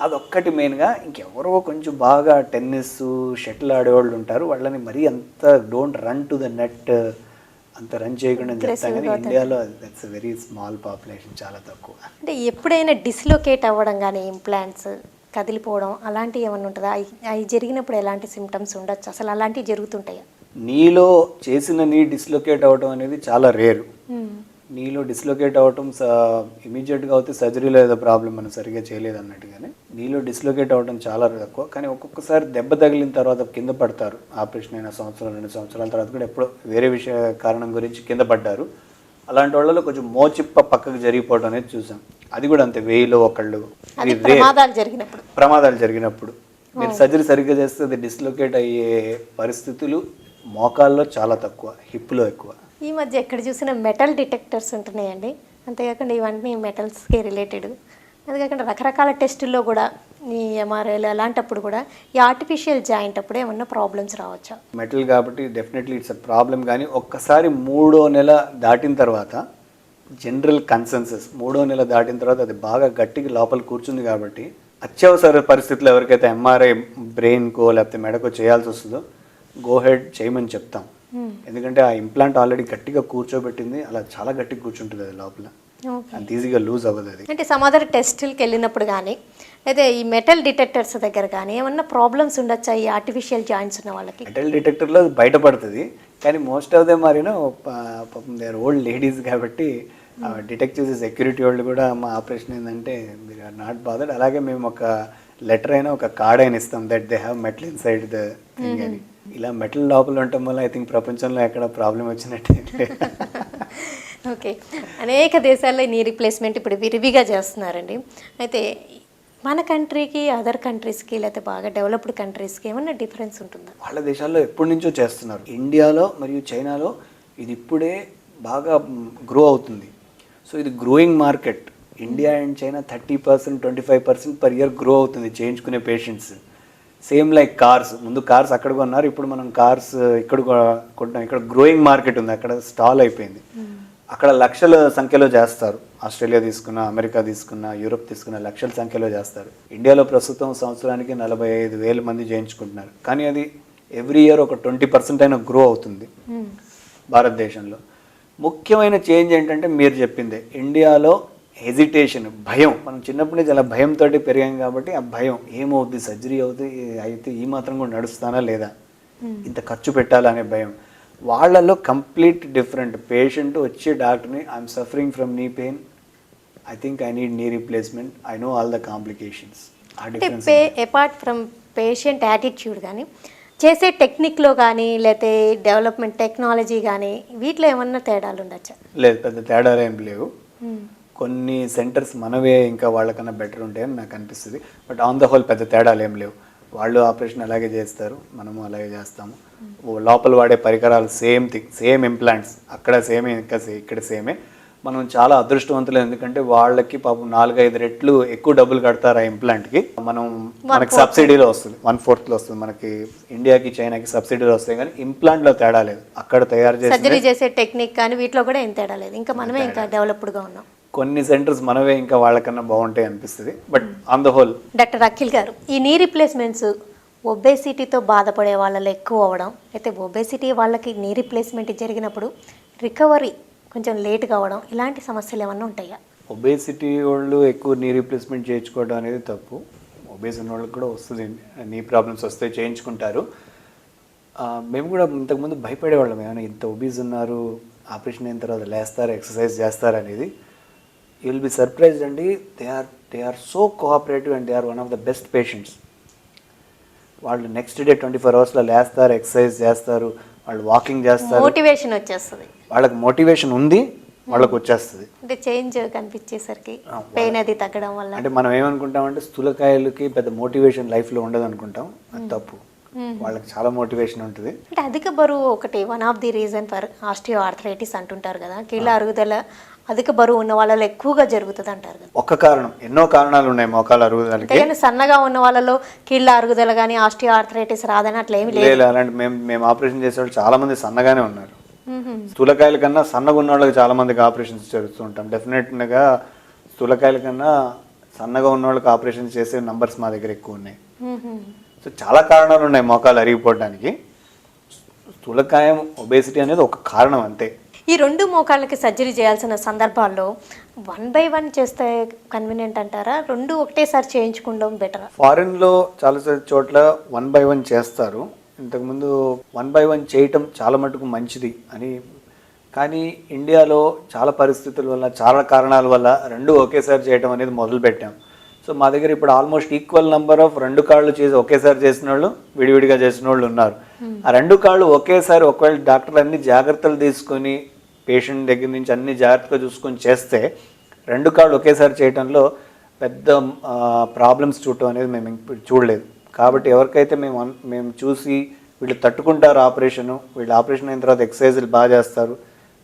అదొక్కటి మెయిన్గా. ఇంకెవరో కొంచెం బాగా టెన్నిస్ షటిల్ ఆడేవాళ్ళు ఉంటారు, వాళ్ళని మరీ అంత don't run to the net అంత రన్ చేయకుండా చెప్తాం. కానీ ఇండియాలో దట్స్ వెరీ స్మాల్ పాపులేషన్, చాలా తక్కువ. అంటే ఎప్పుడైనా డిస్లోకేట్ అవ్వడం కానీ ఇంప్లాంట్స్ కదిలిపోవడం అలాంటివి ఏమన్నా ఉంటుందా? అవి జరిగినప్పుడు ఎలాంటి సిమ్టమ్స్ ఉండొచ్చు, అసలు అలాంటివి జరుగుతుంటాయా? నీలో చేసిన నీ డిస్లొకేట్ అవ్వడం అనేది చాలా రేరు. నీలో డిస్లొకేట్ అవ్వటం ఇమీడియట్గా అవుతే సర్జరీలో ఏదో ప్రాబ్లం మనం సరిగ్గా చేయలేదు అన్నట్టుగానే నీలో డిస్లొకేట్ అవ్వడం చాలా తక్కువ. కానీ ఒక్కొక్కసారి దెబ్బ తగిలిన తర్వాత కింద పడతారు, ఆపరేషన్ అయిన సంవత్సరం 2 సంవత్సరాల తర్వాత కూడా ఎప్పుడో వేరే కారణం గురించి కింద పడ్డారు. అలాంటి వాళ్ళలో కొంచెం మోచిప్ప పక్కకు జరిగిపోవడం అనేది చూసాం. అది కూడా అంతే, 1000లో ఒకళ్ళు. ప్రమాదాలు జరిగినప్పుడు మీరు సర్జరీ సరిగ్గా చేస్తే అది డిస్లొకేట్ అయ్యే పరిస్థితులు మోకాల్లో చాలా తక్కువ, హిప్లో ఎక్కువ. ఈ మధ్య ఎక్కడ చూసినా మెటల్ డిటెక్టర్స్ ఉంటున్నాయండి. అంతేకాకుండా ఇవన్నీ మెటల్స్కి రిలేటెడ్. అంతేకాకుండా రకరకాల టెస్టుల్లో కూడా ఈ ఎంఆర్ఐలు అలాంటప్పుడు కూడా ఈ ఆర్టిఫిషియల్ జాయింట్ అప్పుడు ఏమన్నా ప్రాబ్లమ్స్ రావచ్చా? మెటల్ కాబట్టి డెఫినెట్లీ ఇట్స్ అ ప్రాబ్లం. కానీ ఒక్కసారి 3వ నెల దాటిన తర్వాత జనరల్ కన్సెన్సస్ 3వ నెల దాటిన తర్వాత అది బాగా గట్టిగా లోపల కూర్చుంది కాబట్టి అత్యవసర పరిస్థితుల్లో ఎవరికైతే ఎంఆర్ఐ బ్రెయిన్కో లేకపోతే మెడకో చేయాల్సి వస్తుందో గో హెడ్ చేయమని చెప్తాం. ఎందుకంటే ఆ ఇంప్లాంట్ ఆల్రెడీ గట్టిగా కూర్చోబెట్టింది, అలా చాలా గట్టిగా కూర్చుంటుంది అది లోపల, అంత ఈజీగా లూజ్ అవ్వదు అది. అంటే సమాధాన టెస్టులకి వెళ్ళినప్పుడు కానీ అయితే ఈ మెటల్ డిటెక్టర్స్ దగ్గర కానీ ఏమన్నా ప్రాబ్లమ్స్ ఉండొచ్చా ఈ ఆర్టిఫిషియల్ జాయింట్స్ ఉన్న వాళ్ళకి? మెటల్ డిటెక్టర్లో బయటపడుతుంది, కానీ మోస్ట్ ఆఫ్ దెమ్ మారిన పాపం దే ఆర్ ఓల్డ్ లేడీస్ కాబట్టి డిటెక్ట్ చేసే సెక్యూరిటీ వాళ్ళు కూడా మా ఆపరేషన్ ఏంటంటే మీరు ఆర్ నాట్ బాదర్డ్. అలాగే మేము ఒక లెటర్ అయినా ఒక కార్డ్ అయినా ఇస్తాం that they have metal inside the thing అని. ఇలా మెటల్ లోపల ఉండటం వల్ల ఐ థింక్ ప్రపంచంలో ఎక్కడ ప్రాబ్లం వచ్చినట్టే. ఓకే, అనేక దేశాల్లో నీ రీప్లేస్మెంట్ ఇప్పుడు విరివిగా చేస్తున్నారండి. అయితే మన కంట్రీకి అదర్ కంట్రీస్కి లేకపోతే బాగా డెవలప్డ్ కంట్రీస్కి ఏమన్నా డిఫరెన్స్ ఉంటుందా? వాళ్ళ దేశాల్లో ఎప్పటి నుంచో చేస్తున్నారు. ఇండియాలో మరియు చైనాలో ఇది ఇప్పుడే బాగా గ్రో అవుతుంది. సో ఇది growing market. India and China 30%, 25% per year grow అవుతుంది చేయించుకునే పేషెంట్స్. సేమ్ లైక్ కార్స్, ముందు కార్స్ అక్కడ కొన్నారు, ఇప్పుడు మనం కార్స్ ఇక్కడ కొంటాం. ఇక్కడ గ్రోయింగ్ మార్కెట్ ఉంది, అక్కడ స్టాల్ అయిపోయింది. అక్కడ లక్షల సంఖ్యలో చేస్తారు. ఆస్ట్రేలియా తీసుకున్న, అమెరికా తీసుకున్న, యూరోప్ తీసుకున్న లక్షల సంఖ్యలో చేస్తారు. ఇండియాలో ప్రస్తుతం సంవత్సరానికి 45,000 మంది చేయించుకుంటున్నారు. కానీ అది ఎవ్రీ ఇయర్ ఒక 20% అయినా గ్రో అవుతుంది భారతదేశంలో. ముఖ్యమైన చేంజ్ ఏంటంటే మీరు చెప్పిందే, ఇండియాలో హెజిటేషన్, భయం. మనం చిన్నప్పటి నుంచి అలా భయంతో పెరిగాం కాబట్టి ఆ భయం ఏమవుతుంది, సర్జరీ అవుతుంది అయితే ఈ మాత్రం కూడా నడుస్తానా లేదా, ఇంత ఖర్చు పెట్టాలనే భయం. వాళ్ళలో కంప్లీట్ డిఫరెంట్. పేషెంట్ వచ్చే డాక్టర్ని I'm suffering from knee pain, I think I need knee replacement, I know all the complications. Apart from patient attitude కానీ చేసే టెక్నిక్లో కానీ లేకపోతే డెవలప్మెంట్ టెక్నాలజీ కానీ వీటిలో ఏమన్నా తేడాలు ఉండొచ్చా? లేదు, పెద్ద తేడాలు ఏం లేవు. కొన్ని సెంటర్స్ మనవే ఇంకా వాళ్ళకన్నా బెటర్ ఉంటాయని నాకు అనిపిస్తుంది. బట్ ఆన్ ద హోల్ పెద్ద తేడాలు ఏం లేవు. వాళ్ళు ఆపరేషన్ అలాగే చేస్తారు, మనము అలాగే చేస్తాము. లోపల వాడే పరికరాలు సేమ్ థింగ్, సేమ్ ఇంప్లాంట్స్, అక్కడ సేమే ఇంకా ఇక్కడ సేమే. మనం చాలా అదృష్టవంతులు, ఎందుకంటే వాళ్ళకి పాపం 4-5 రెట్లు ఎక్కువ డబ్బులు కడతారు ఆ ఇంప్లాంట్కి. మనకి సబ్సిడీలో వస్తుంది, 1/4 వస్తుంది. మనకి ఇండియాకి చైనాకి సబ్సిడీలో వస్తాయి, కానీ ఇంప్లాంట్లో తేడా లేదు. అక్కడ తయారు చేసే టెక్నిక్ కానీ వీటిలో కూడా ఏం తేడా లేదు. ఇంకా మనమే ఇంకా డెవలప్డ్గా ఉన్నాం. కొన్ని సెంటర్స్ మనవే ఇంకా వాళ్ళకన్నా బాగుంటాయి అనిపిస్తుంది. But on the whole. Doctor Akhil గారు, ఈ నీ రీప్లేస్మెంట్స్ ఒబేసిటీతో బాధపడే వాళ్ళలో ఎక్కువ అవ్వడం, అయితే ఒబేసిటీ వాళ్ళకి నీ రీప్లేస్మెంట్ జరిగినప్పుడు రికవరీ కొంచెం లేట్ కావడం, ఇలాంటి సమస్యలు ఏమన్నా ఉంటాయా? ఒబేసిటీ వాళ్ళు ఎక్కువ నీ రీప్లేస్మెంట్ చేయించుకోవడం అనేది తప్పు. ఒబేస్ ఉన్న వాళ్ళకి కూడా వస్తుంది, నీ ప్రాబ్లమ్స్ వస్తే చేయించుకుంటారు. మేము కూడా ఇంతకుముందు భయపడేవాళ్ళం, ఏమైనా ఇంత ఒబీస్ ఉన్నారు, ఆపరేషన్ అయిన తర్వాత లేస్తారు, ఎక్సర్సైజ్ చేస్తారు అనేది. యూ విల్ బి సర్ప్రైజ్డ్ అండి. They are so cooperative and they are one of the best patients. వాళ్ళు నెక్స్ట్ డే 24 అవర్స్లో లేస్తారు, ఎక్సర్సైజ్ చేస్తారు, వాళ్ళు వాకింగ్ చేస్తారు, మోటివేషన్ వచ్చేస్తుంది. వాళ్ళకి మోటివేషన్ ఉంది, వాళ్ళకి వచ్చేస్తుంది. అంటే చేంజ్ కనిపించేసరికి పెయిన్ అది తగ్గడం వల్ల. అంటే మనం ఏమనుకుంటామంటే స్థూలకాయలకి పెద్ద మోటివేషన్ లైఫ్లో ఉండదు అనుకుంటాం, అది తప్పు. వాళ్ళకి చాలా మోటివేషన్ ఉంటుంది. అంటే అధిక బరువు ఒకటి one of the reason for osteo arthritis అంటుంటారు కదా, కీళ్ళ అరుగుదల అధిక బరువు ఉన్న వాళ్ళలో ఎక్కువగా జరుగుతుంది అంటారు కదా. ఒక కారణం, ఎన్నో కారణాలు ఉన్నాయి మోకాళ్ళ అరుగుదలకి. అంతేగాని సన్నగా ఉన్న వాళ్ళలో కీళ్ళ అరుగుదల కానీ ఆస్టియో ఆర్థరైటిస్ రాదని అట్లా ఏమి లేదు. లేదు, అలాంటి మేము ఆపరేషన్ చేసే వాళ్ళు చాలా మంది సన్నగానే ఉన్నారు. స్థూలకాయల కన్నా సన్నగా ఉన్న వాళ్ళకి చాలా మందికి ఆపరేషన్స్ జరుగుతూ ఉంటాం. డెఫినెట్గా స్థూలకాయల కన్నా సన్నగా ఉన్న వాళ్ళకి ఆపరేషన్ చేసే నంబర్స్ మా దగ్గర ఎక్కువ ఉన్నాయి. సో చాలా కారణాలు ఉన్నాయి మోకాలు అరిగిపోవడానికి. స్థూలకాయం, ఒబేసిటీ అనేది ఒక కారణం అంతే. ఈ రెండు మోకాళ్ళకి సర్జరీ చేయాల్సిన సందర్భాల్లో 1 by 1 చేస్తే కన్వీనియంట్ అంటారా, రెండు ఒకటేసారి చేయించుకోవడం బెటరా? ఫారిన్లో చాలా చోట్ల 1 by 1 చేస్తారు. ఇంతకుముందు 1 by 1 చేయటం చాలా మటుకు మంచిది అని, కానీ ఇండియాలో చాలా పరిస్థితుల వల్ల, చాలా కారణాల వల్ల రెండు ఒకేసారి చేయటం అనేది మొదలుపెట్టాం. సో మా దగ్గర ఇప్పుడు ఆల్మోస్ట్ ఈక్వల్ నెంబర్ ఆఫ్ రెండు కాళ్ళు చేసి ఒకేసారి చేసిన వాళ్ళు, విడివిడిగా చేసిన వాళ్ళు ఉన్నారు. ఆ రెండు కాళ్ళు ఒకేసారి ఒకవేళ డాక్టర్లు అన్ని జాగ్రత్తలు తీసుకొని పేషెంట్ దగ్గర నుంచి అన్ని జాగ్రత్తగా చూసుకొని చేస్తే రెండు కాళ్ళు ఒకేసారి చేయడంలో పెద్ద ప్రాబ్లమ్స్ చూడటం అనేది మేము ఇప్పుడు చూడలేదు. కాబట్టి ఎవరికైతే మేము చూసి వీళ్ళు తట్టుకుంటారు ఆపరేషను, వీళ్ళు ఆపరేషన్ అయిన తర్వాత ఎక్సర్సైజులు బాగా చేస్తారు,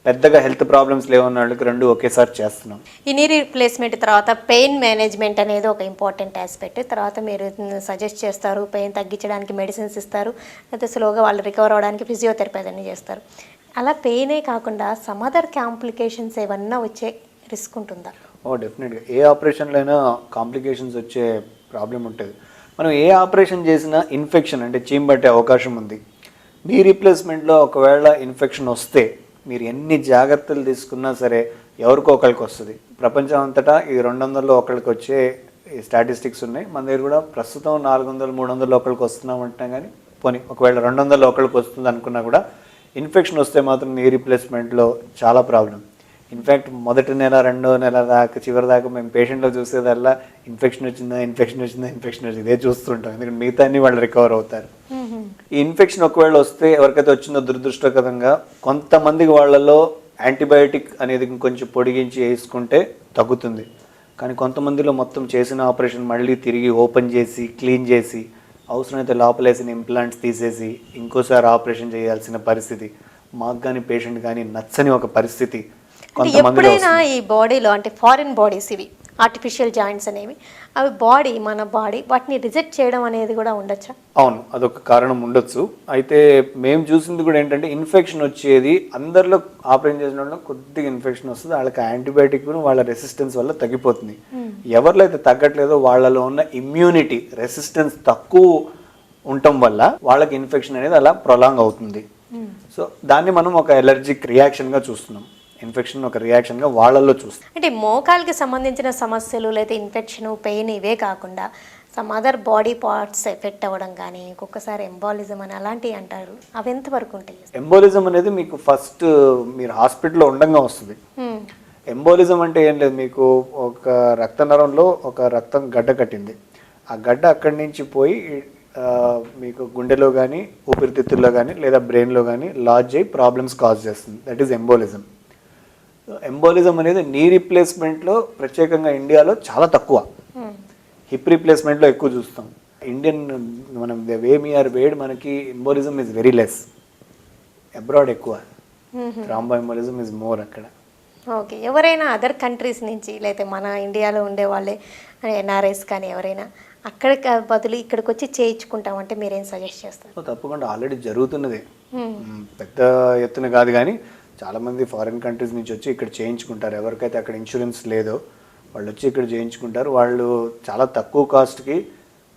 పెద్దగా హెల్త్ ప్రాబ్లమ్స్ లేవన్న వాళ్ళకి రెండు ఒకేసారి చేస్తున్నాం. ఈ నీ రీప్లేస్మెంట్ తర్వాత పెయిన్ మేనేజ్మెంట్ అనేది ఒక ఇంపార్టెంట్ ఆస్పెక్ట్. తర్వాత మీరు సజెస్ట్ చేస్తారు, పెయిన్ తగ్గించడానికి మెడిసిన్స్ ఇస్తారు, లేకపోతే స్లోగా వాళ్ళు రికవర్ అవ్వడానికి ఫిజియోథెరపీ అన్నీ చేస్తారు. అలా పెయినే కాకుండా సమ్ అదర్ కాంప్లికేషన్స్ ఏమన్నా వచ్చే రిస్క్ ఉంటుందా? డెఫినెట్గా ఏ ఆపరేషన్లో అయినా కాంప్లికేషన్స్ వచ్చే ప్రాబ్లం ఉంటుంది. మనం ఏ ఆపరేషన్ చేసినా ఇన్ఫెక్షన్ అంటే చీమ్ పట్టే అవకాశం ఉంది. నీ రీప్లేస్మెంట్లో ఒకవేళ ఇన్ఫెక్షన్ వస్తే మీరు ఎన్ని జాగ్రత్తలు తీసుకున్నా సరే ఎవరికో ఒకరికి వస్తుంది. ప్రపంచం అంతటా ఈ 200లో ఒకరికి వచ్చే స్టాటిస్టిక్స్ ఉన్నాయి. మన దగ్గర కూడా ప్రస్తుతం 400, 300లో ఒకరికి వస్తున్నామంటున్నా, కానీ పోనీ ఒకవేళ 200లో ఒకరికి వస్తుంది అనుకున్నా కూడా ఇన్ఫెక్షన్ వస్తే మాత్రం నీ రీప్లేస్మెంట్లో చాలా ప్రాబ్లం. ఇన్ఫ్యాక్ట్ మొదటి నెల, 2వ నెల దాకా, చివరి దాకా మేము పేషెంట్లో చూసేదల్లా ఇన్ఫెక్షన్ వచ్చిందా ఇదే చూస్తుంటాం. ఎందుకంటే మిగతా అన్ని వాళ్ళు రికవర్ అవుతారు. ఈ ఇన్ఫెక్షన్ ఒకవేళ వస్తే ఎవరికైతే వచ్చిందో దురదృష్టకరంగా కొంతమందికి వాళ్ళలో యాంటీబయాటిక్ అనేది ఇంకొంచెం పొడిగించి వేసుకుంటే తగ్గుతుంది. కానీ కొంతమందిలో మొత్తం చేసిన ఆపరేషన్ మళ్ళీ తిరిగి ఓపెన్ చేసి క్లీన్ చేసి అవసరమైతే లోపలేసిన ఇంప్లాంట్స్ తీసేసి ఇంకోసారి ఆపరేషన్ చేయాల్సిన పరిస్థితి, మాకు కానీ పేషెంట్ కానీ నచ్చని ఒక పరిస్థితి కొంతమందిలో. ఎప్పుడైనా ఈ బాడీలో అంటే ఫారిన్ బాడీస్, ఇవి ఆర్టిఫిషియల్ జాయింట్స్ అనేవి, అవి మన బాడీ వాటిని రిజెక్ట్ చేయడం అనేది కూడా ఉండొచ్చా? అవును, అదొక కారణం ఉండొచ్చు. అయితే మేము చూసింది కూడా ఏంటంటే ఇన్ఫెక్షన్ వచ్చేది అందరిలో ఆపరేషన్ చేసిన వాళ్ళు కొద్దిగా ఇన్ఫెక్షన్ వస్తుంది, వాళ్ళకి యాంటీబయాటిక్ వాళ్ళ రెసిస్టెన్స్ వల్ల తగ్గిపోతుంది. ఎవరిలో అయితే తగ్గట్లేదో వాళ్ళలో ఉన్న ఇమ్యూనిటీ రెసిస్టెన్స్ తక్కువ ఉండటం వల్ల వాళ్ళకి ఇన్ఫెక్షన్ అనేది అలా ప్రొలాంగ్ అవుతుంది. సో దాన్ని మనం ఒక ఎలర్జిక్ రియాక్షన్గా చూస్తున్నాం. ఇన్ఫెక్షన్ ఒక రియాక్షన్గా వాళ్ళల్లో చూస్తాం. అంటే మోకాలకి సంబంధించిన సమస్యలు లేదా ఇన్ఫెక్షన్, పెయిన్ ఇవే కాకుండా some other body parts effect అవ్వడం కానీ, ఒక్కొక్కసారి ఎంబాలిజం అని అలాంటివి అంటారు, అవి ఎంతవరకు ఉంటాయి? ఎంబాలిజం అనేది మీకు ఫస్ట్ మీరు హాస్పిటల్లో ఉండగా వస్తుంది. ఎంబాలిజం అంటే ఏం లేదు, మీకు ఒక రక్త నరంలో ఒక రక్తం గడ్డ కట్టింది, ఆ గడ్డ అక్కడి నుంచి పోయి మీకు గుండెలో కానీ, ఊపిరితిత్తుల్లో కానీ, లేదా బ్రెయిన్లో కానీ లాడ్జ్ అయ్యి ప్రాబ్లమ్స్ కాజ్ చేస్తుంది. That is embolism. ఎంబాలిజం అనేది నీ రీప్లేస్మెంట్లో ప్రత్యేకంగా ఇండియాలో చాలా తక్కువ, హిప్ రీప్లేస్మెంట్లో ఎక్కువ చూస్తాం. ఇండియన్ మనం వేడ్ మనకి embolism is very less, abroad ఎక్కువ. థ్రాంబో ఎంబాలిజం ఈజ్ మోర్ అక్కడ. ఓకే, ఎవరైనా అదర్ కంట్రీస్ నుంచి లేదా మన ఇండియాలో ఉండే వాళ్ళే ఎన్ఆర్ఐస్ కానీ ఎవరైనా అక్కడికి బదులు ఇక్కడికి వచ్చి చేయించుకుంటామంటే మీరేం సజెస్ట్ చేస్తారు? తప్పకుండా ఆల్రెడీ జరుగుతున్నదే, పెద్ద ఎత్తున కాదు కానీ చాలామంది ఫారిన్ కంట్రీస్ నుంచి వచ్చి ఇక్కడ చేయించుకుంటారు. ఎవరికైతే అక్కడ ఇన్సూరెన్స్ లేదో వాళ్ళు వచ్చి ఇక్కడ చేయించుకుంటారు. వాళ్ళు చాలా తక్కువ కాస్ట్కి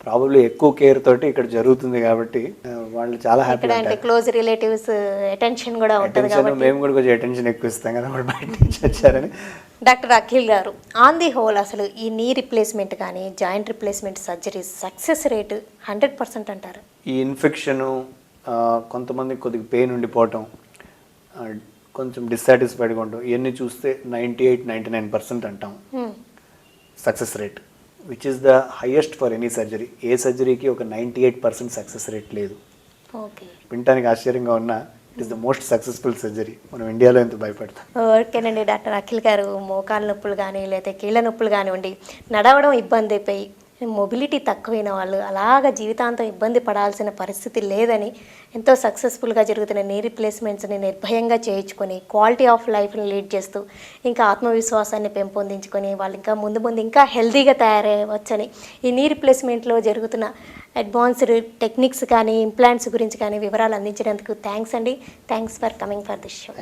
ప్రాబబ్లీ ఎక్కువ కేర్ తోటి ఇక్కడ జరుగుతుంది కాబట్టి వాళ్ళు చాలా హ్యాపీ. అంటే క్లోజ్ రిలేటివ్స్ అటెన్షన్ కూడా ఉంటుంది కాబట్టి మేము కూడా కొంచెం అటెన్షన్ ఎక్కువ ఇస్తాం కదా వాళ్ళు బయట నుంచి వచ్చారని. డాక్టర్ అఖిల్ గారు, ఆన్ ది హోల్ అసలు ఈ నీ రిప్లేస్మెంట్ కానీ joint replacement surgery success rate 100% అంటారు? ఈ ఇన్ఫెక్షను, కొంతమందికి కొద్దిగా పెయిన్ ఉండిపోవటం, కొంచెం డిస్సాటిస్ఫైడ్గా ఉంటాం, ఇవన్నీ చూస్తే 98-99% అంటాం success rate, which is the highest for any surgery. ఏ సర్జరీకి ఒక 98% సక్సెస్ రేట్ లేదు. ఓకే, వినటానికి ఆశ్చర్యంగా ఉన్న it is the most successful surgery. మనం ఇండియాలో ఎంత భయపడతాం. ఓకేనండి డాక్టర్ అఖిల్ గారు, మోకాలు నొప్పులు కానీ లేదా కీళ్ళ నొప్పులు కానివ్వండి, నడవడం ఇబ్బంది అయిపోయి మొబిలిటీ తక్కువైన వాళ్ళు అలాగ జీవితాంతం ఇబ్బంది పడాల్సిన పరిస్థితి లేదని ఎంతో సక్సెస్ఫుల్గా జరుగుతున్న నీ రీప్లేస్మెంట్స్ని నిర్భయంగా చేయించుకొని క్వాలిటీ ఆఫ్ లైఫ్ని లీడ్ చేస్తూ ఇంకా ఆత్మవిశ్వాసాన్ని పెంపొందించుకొని వాళ్ళు ఇంకా ముందు ముందు ఇంకా హెల్తీగా తయారయ్యవచ్చని ఈ నీ రీప్లేస్మెంట్లో జరుగుతున్న అడ్వాన్స్డ్ టెక్నిక్స్ కానీ ఇంప్లాంట్స్ గురించి కానీ వివరాలు అందించినందుకు థ్యాంక్స్ అండి. Thanks for coming for this show.